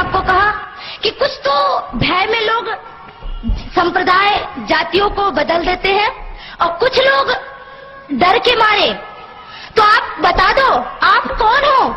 आपको कहा कि कुछ तो भय में लोग संप्रदाय जातियों को बदल देते हैं और कुछ लोग डर के मारे। तो आप बता दो आप कौन हो?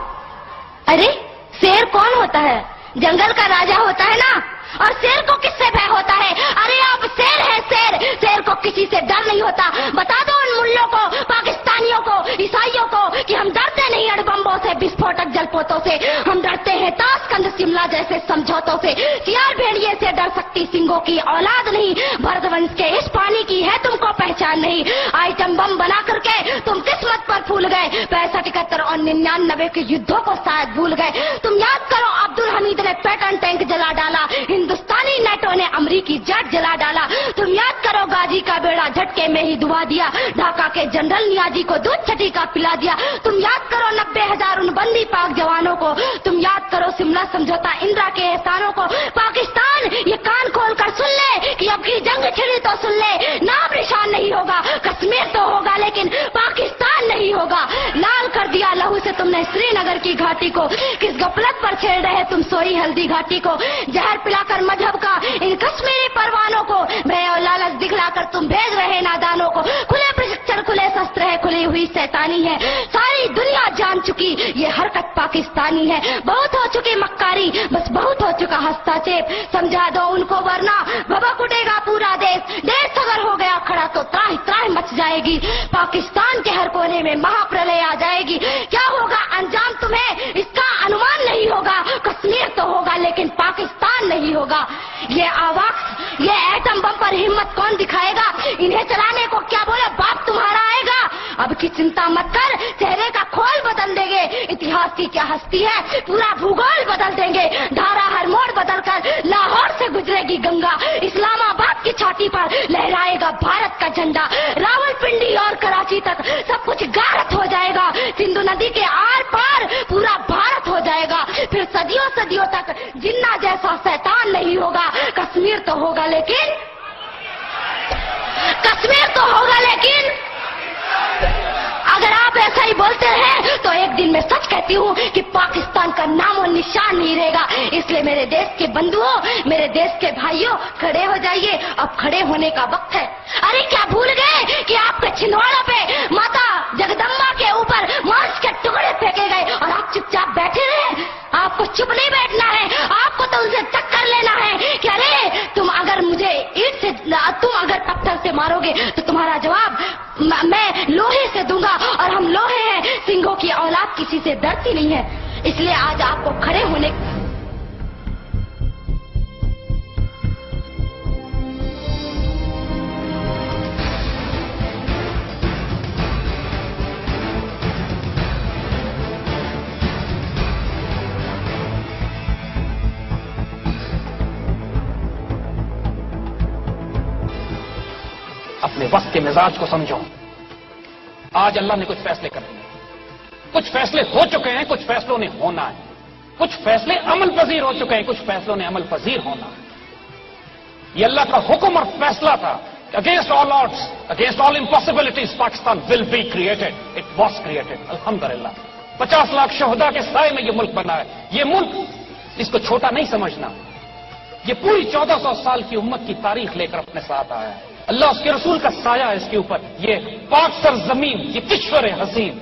अरे शेर कौन होता है? जंगल का राजा होता है ना। और शेर को किससे भय होता है? अरे आप शेर है शेर, शेर को किसी से डर नहीं होता। बता दो उन मुल्लों को, पाकिस्तानियों को, ईसाइयों को कि हम डरते नहीं अणुबम्बों से, विस्फोटक जलपोतों से, हम डरते हैं ताशकंद शिमला जैसे समझौतों से। सियार भेड़िए से डर सकती सिंगों की औलाद नहीं। भरतवंश के इस पानी की है तुमको पहचान नहीं। आइटम बम बना करके तुम किस्मत पर फूल गए। 65, 71 और 99 के युद्धों को शायद भूल गए। तुम याद करो अब्दुल हमीद ने पैटर्न टैंक जला डाला, हिंदुस्तानी नेटो ने अमरीकी जेट जला डाला। तुम याद करो गाजी का बेड़ा झटके में ही डुबा दिया, ढाका के जनरल नियाजी को दूध छठी का पिला दिया। तुम याद करो 90,000 उन बंदी पाक जवानों को। तुम याद करो शिमला समझौता, इंदिरा के एहसानों को। पाकिस्तान ये कान खोल कर सुन ले कि अब की जंग छिड़ी तो सुन ले, नाम निशान नहीं होगा, कश्मीर तो होगा लेकिन पाकिस्तान नहीं होगा। लाल कर दिया लहू से तुमने श्रीनगर की घाटी को। किस गफलत पर छेड़ रहे तुम सोई हल्दी घाटी को। जहर पिलाकर मजहब का इन कश्मीरी परवानों को, भय और लालच दिखलाकर तुम भेज रहे नादानों को। खुले प्रशिक्षण, खुले शस्त्र है, खुली हुई शैतानी है। सारी दुनिया जान चुकी ये हरकत पाकिस्तानी है। बहुत हो चुकी मक्कारी, बस बहुत हो चुका हस्तक्षेप। समझा दो उनको वरना भभक उठेगा पूरा देश। देश अगर हो गया खड़ा तो त्राहि त्राहि मच जाएगी। पाकिस्तान के हर कोने में महाप्रलय आ जाएगी। क्या होगा अंजाम तुम्हें इसका अनुमान नहीं होगा। कश्मीर तो होगा लेकिन पाकिस्तान नहीं होगा। ये आवाज, ये एटम बम पर हिम्मत कौन दिखाएगा? इन्हें चलाने को क्या बोले बाप तुम्हारा आएगा। अब की चिंता मत कर, चेहरे का खोल बदल देंगे। इतिहास की क्या हस्ती है, पूरा भूगोल बदल देंगे। धारा हर मोड़ बदल कर लाहौर से गुजरेगी गंगा। इस्लामाबाद की छाती पर लहराएगा भारत का झंडा। रावलपिंडी और कराची तक सब कुछ गारत हो जाएगा। सिंधु नदी के आर पार पूरा भारत हो जाएगा। फिर सदियों सदियों तक जिन्ना जैसा शैतान नहीं होगा। कश्मीर तो होगा लेकिन, कश्मीर तो होगा लेकिन अगर आप ऐसा ही बोलते हैं तो एक दिन मैं सच कहती हूँ कि पाकिस्तान का नाम और निशान नहीं रहेगा। इसलिए मेरे देश के बंधुओं, मेरे देश के भाइयों, खड़े हो जाइए, अब खड़े होने का वक्त है। अरे क्या भूल गए कि आपके छिंदवाड़ों पे माता जगदम्बा के ऊपर मांस के टुकड़े फेंके गए और आप चुपचाप बैठे रहे? आपको चुप नहीं बैठना है, आपको तो उनसे टक्कर लेना है कि अरे तुम अगर मुझे ईंट से, तुम अगर पत्थर से मारोगे तो तुम्हारा जवाब मैं लोहे से दूंगा। और हम लोहे हैं, सिंहों की औलाद किसी से डरती नहीं है। इसलिए आज आपको खड़े होने अपने वक्त के मिजाज को समझो। आज अल्लाह ने कुछ फैसले कर दिए, कुछ फैसले हो चुके हैं, कुछ फैसलों ने होना है। कुछ फैसले अमल पजीर हो चुके हैं, कुछ फैसलों ने अमल पजीर होना है। ये अल्लाह का हुक्म और फैसला था। Against all odds, against all impossibilities, Pakistan will be created. It was created अल्हम्दुलिल्लाह। 50 लाख शहदा के साए में ये मुल्क बना है। ये मुल्क, इसको छोटा नहीं समझना, ये पूरी 1400 साल की उम्मत की तारीख लेकर अपने साथ आया है। अल्लाह उसके रसूल का साया है इसके ऊपर। ये पाक सर जमीन, ये किश्वर हसीन,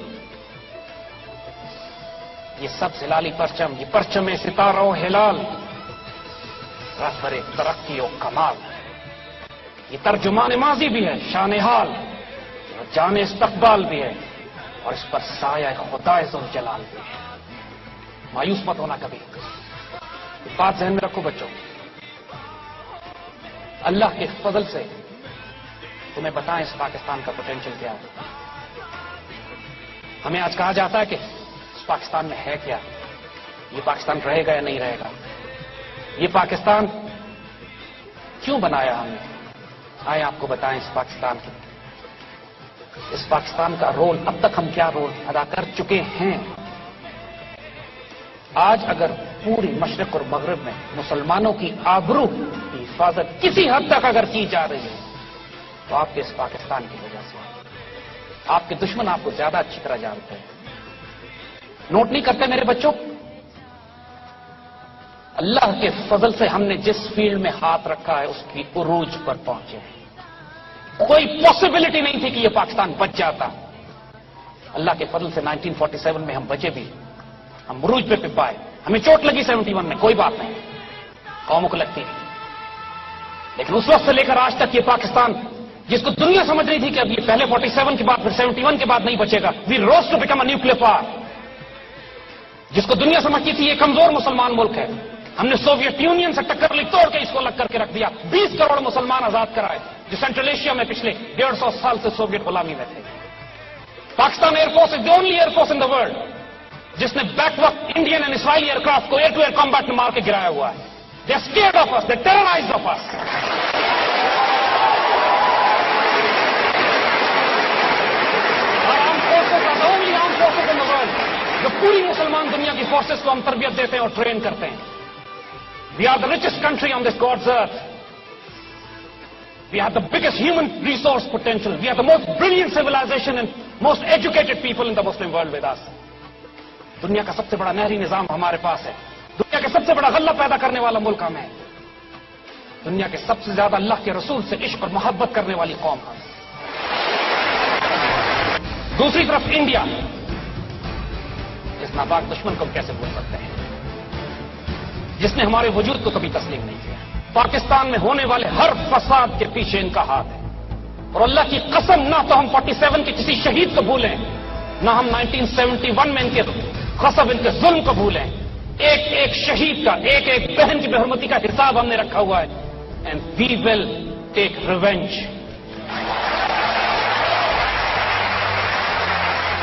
ये सब जिलाली परचम, ये परचम सितारा और हिलाल, रसबर तरक्की और कमाल। ये तर्जुमान माजी भी है, शान हाल, और जान इस्तकबाल भी है, और इस पर साया खुदा ज़ुल जलाल भी है। मायूस मत होना कभी। बात ज़हन में रखो बच्चों, अल्लाह के फजल से तुम्हें बताएं इस पाकिस्तान का पोटेंशियल क्या है। हमें आज कहा जाता है कि इस पाकिस्तान में है क्या, ये पाकिस्तान रहेगा या नहीं रहेगा, ये पाकिस्तान क्यों बनाया हमने। आए आपको बताएं इस पाकिस्तान की, इस पाकिस्तान का रोल, अब तक हम क्या रोल अदा कर चुके हैं। आज अगर पूरी मशरिक और मगरिब में मुसलमानों की आबरू की हिफाजत किसी हद तक अगर की जा रही है तो आपके इस पाकिस्तान की वजह से। आपके दुश्मन आपको ज्यादा अच्छी तरह जानते हैं। नोट नहीं करते मेरे बच्चों, اللہ کے فضل سے ہم نے جس فیلڈ میں ہاتھ رکھا ہے اس کی عروج پر پہنچے ہیں. کوئی پاسبلٹی نہیں تھی کہ یہ پاکستان بچ جاتا. اللہ کے فضل سے 1947 میں ہم بچے بھی, ہم عروج پہ پائے. ہمیں چوٹ لگی 71 میں, کوئی بات نہیں, قوموں کو لگتی ہے, لیکن اس وقت سے لے کر آج تک یہ پاکستان جس کو دنیا سمجھ رہی تھی کہ اب یہ پہلے 47 کے بعد پھر 71 کے بعد نہیں بچے گا, we rose to become a nuclear power. جس کو دنیا سمجھتی تھی یہ کمزور مسلمان ملک ہے, ہم نے سوویت یونین سے ٹکر لی, توڑ کے اس کو الگ کر کے رکھ دیا. 20 کروڑ مسلمان آزاد کرائے جو سینٹرل ایشیا میں پچھلے 150 سال سے سوویت غلامی میں تھے. Pakistan air force is the only air force in the world جس نے بیک وقت Indian and Israeli aircraft کو ایئر ٹو ایئر کمبیٹ میں مار کے گرایا ہوا ہے. They are scared of us, they terrorized of us. جو پوری مسلمان دنیا کی فورسز کو ہم تربیت دیتے ہیں اور ٹرین کرتے ہیں. We are the richest country on this god's earth. We have the biggest human resource potential. We are the most brilliant civilisation and most educated people in the Muslim world with us. دنیا کا سب سے بڑا نہری نظام ہمارے پاس ہے. دنیا کے سب سے بڑا غلہ پیدا کرنے والا ملک ہم ہے. دنیا کے سب سے زیادہ اللہ کے رسول سے عشق اور محبت کرنے والی قوم ہم. دوسری طرف انڈیا, اس ناپاک دشمن کو ہم کیسے بھول سکتے ہیں جس نے ہمارے وجود کو کبھی تسلیم نہیں کیا. پاکستان میں ہونے والے ہر فساد کے پیچھے ان کا ہاتھ ہے. اور اللہ کی قسم, نہ تو ہم 47 کے کسی شہید کو بھولیں, نہ ہم 1971 میں ان کے غصب, ان کے ظلم کو بھولیں. ایک ایک شہید کا, ایک ایک بہن کی بےحرمتی کا حساب ہم نے رکھا ہوا ہے. And we will take revenge.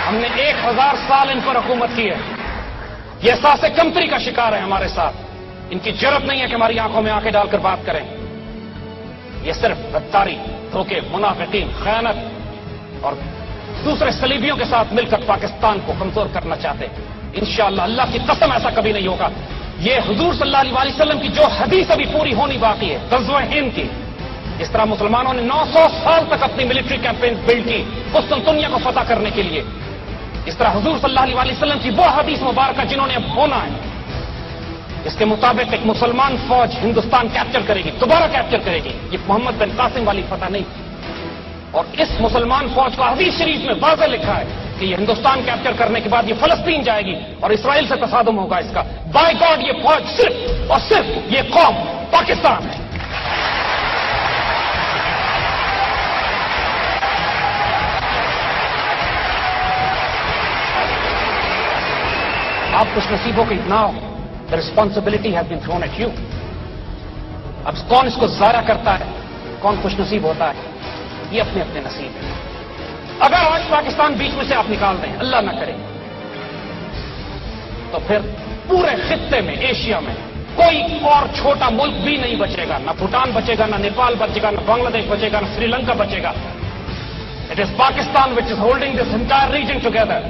ہم نے 1000 سال ان پر حکومت کی ہے. یہ احساس کمتری کا شکار ہے ہمارے ساتھ. ان کی جرت نہیں ہے کہ ہماری آنکھوں میں آنکھیں ڈال کر بات کریں. یہ صرف غداری, دھوکے, منافقین, خیانت اور دوسرے صلیبیوں کے ساتھ مل کر پاکستان کو کمزور کرنا چاہتے ہیں. انشاءاللہ اللہ کی قسم ایسا کبھی نہیں ہوگا. یہ حضور صلی اللہ علیہ وسلم کی جو حدیث ابھی پوری ہونی باقی ہے, غزوہ ہند کی, اس طرح مسلمانوں نے 900 سال تک اپنی ملٹری کیمپین بلڈ کی قسطنطنیہ کو فتح کرنے کے لیے. اس طرح حضور صلی اللہ علیہ وسلم کی وہ حدیث مبارکہ جنہوں نے اب ہونا ہے, اس کے مطابق ایک مسلمان فوج ہندوستان کیپچر کرے گی, دوبارہ کیپچر کرے گی. یہ محمد بن قاسم والی فتح نہیں تھی. اور اس مسلمان فوج کو حدیث شریف میں واضح لکھا ہے کہ یہ ہندوستان کیپچر کرنے کے بعد یہ فلسطین جائے گی اور اسرائیل سے تصادم ہوگا اس کا. بائی گاڈ یہ فوج صرف اور صرف یہ قوم پاکستان ہے. آپ خوش نصیبوں کے now, the responsibility has been thrown at you. اب کون اس کو ضائع کرتا ہے, کون خوش نصیب ہوتا ہے, یہ اپنے اپنے نصیب ہے. اگر آج پاکستان بیچ میں سے آپ نکال دیں, اللہ نہ کرے, تو پھر پورے خطے میں, ایشیا میں کوئی اور چھوٹا ملک بھی نہیں بچے گا. نہ بھوٹان بچے گا, نہ نیپال بچے گا, نہ بنگلہ دیش بچے گا, نہ سری لنکا بچے گا. It is Pakistan which is holding this entire region together.